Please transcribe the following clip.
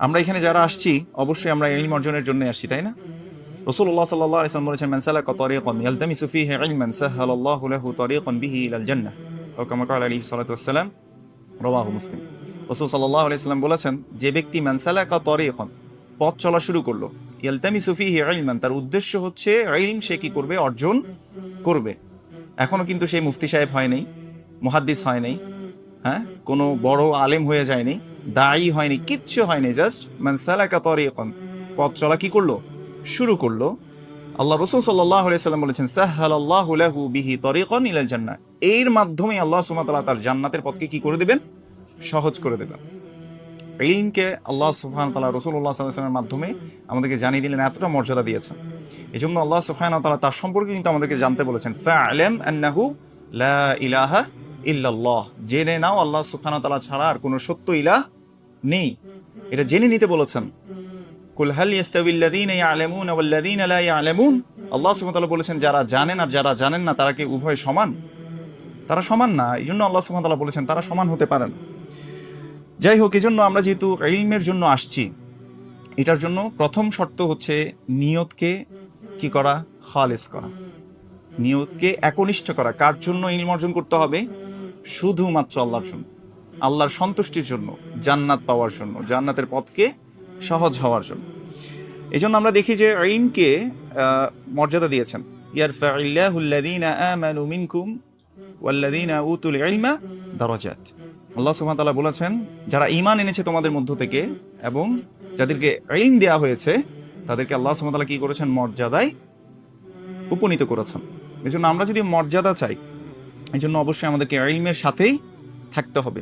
আমরা এখানে যারা আসছি অবশ্যই আমরা ইলম অর্জনের জন্য আসছি, তাই না? রাসূলুল্লাহ সাল্লাল্লাহু আলাইহি ওয়াসাল্লাম বলেছেন, মান সালাকা তারিকান ইয়ালতামিসু ফীহি ইলমান সাহহালাল্লাহু লাহু তারিকান বিহি ইলাল জান্নাহ, আও কামা ক্বালা আলাইহিস সালাতু ওয়াসসালাম, রাওয়াহু মুসলিম। রাসূল সাল্লাল্লাহু আলাইহি ওয়াসাল্লাম বলেছেন, যে ব্যক্তি মান সালাকা তারিকান, পথ চলা শুরু করলো, ইয়ালতামিসু ফীহি ইলমান, তার উদ্দেশ্য হচ্ছে ইলম সে কি করবে, অর্জন করবে। এখনো কিন্তু সেই মুফতি সাহেব হয় নাই, মুহাদ্দিস হয় নাই, হ্যাঁ, কোনো বড় আলেম হয়ে যায়নি, দায়ী হয়নি, কিচ্ছু হয়নি, জাস্ট মান সালাকা তারিকান, পথ চলা কি করলো, শুরু করলো। আল্লাহ রাসূল সাল্লাল্লাহু আলাইহি সাল্লাম বলেছেন, সাহহালাল্লাহু লাহু বিহি তারিকান ইলাল জান্নাহ, এর মাধ্যমে আল্লাহ সুবহানাহু ওয়া তাআলা তার জান্নাতের পথকে কি করে দিবেন, সহজ করে দেবেন। ইলমকে আল্লাহ সুবহানাহু ওয়া তাআলা রাসূলুল্লাহ সাল্লাল্লাহু আলাইহি ওয়াসাল্লামের মাধ্যমে আমাদেরকে জানিয়ে দিলেন, এতটা মর্যাদা দিয়েছেন। এজন্য আল্লাহ সুবহানাহু ওয়া তাআলা তার সম্পর্কে কিন্তু আমাদেরকে জানতে বলেছেন, ফা'লাম আন্নাহু লা ইলাহা ইল্লাল্লাহ, জেনে নাও আল্লাহ সুবহানাহু ওয়া তাআলা ছাড়া আর কোনো সত্য ইলাহ নেই, এটা জেনে নিতে বলেছেন। কুল হাল ইয়াস্তাবিল লাযীনা ইয়া'লামুনা ওয়াল লাযীনা লা ইয়া'লামুন, আল্লাহ সুবহানাহু ওয়া তাআলা বলেছেন, যারা জানেন আর যারা জানেন না তারা কি উভয় সমান? তারা সমান না। এইজন্য আল্লাহ সুবহানাহু ওয়া তাআলা বলেছেন তারা সমান হতে পারে না। যাই হোক, এজন্য আমরা যেহেতু ইলমের জন্য আসছি, এটার জন্য প্রথম শর্ত হচ্ছে নিয়তকে কি করা, খালিস করা, নিয়তকে একনিষ্ঠ করা। কার জন্য ইলম অর্জন করতে হবে? শুধুমাত্র আল্লাহর জন্য, আল্লাহর সন্তুষ্টির জন্য, জান্নাত পাওয়ার জন্য, জান্নাতের পথকে সহজ হওয়ার জন্য। এই জন্য আমরা দেখি যে ইলমকে মর্যাদা দিয়েছেন, ইয়ারফাইল্লাহু আল্লাযীনা আমানু মিনকুম ওয়াল্লাযীনা উতুল ইলমা দারাজাত। আল্লাহ সুবহানাহু ওয়া তাআলা বলেছেন, যারা ঈমান এনেছে তোমাদের মধ্য থেকে এবং যাদেরকে ইলম দেওয়া হয়েছে তাদেরকে আল্লাহ সুবহানাহু ওয়া তাআলা কি করেছেন, মর্যাদায় উপনীত করেছেন। এই জন্য আমরা যদি মর্যাদা চাই, এই জন্য অবশ্যই আমাদেরকে ইলমের সাথেই থাকতে হবে।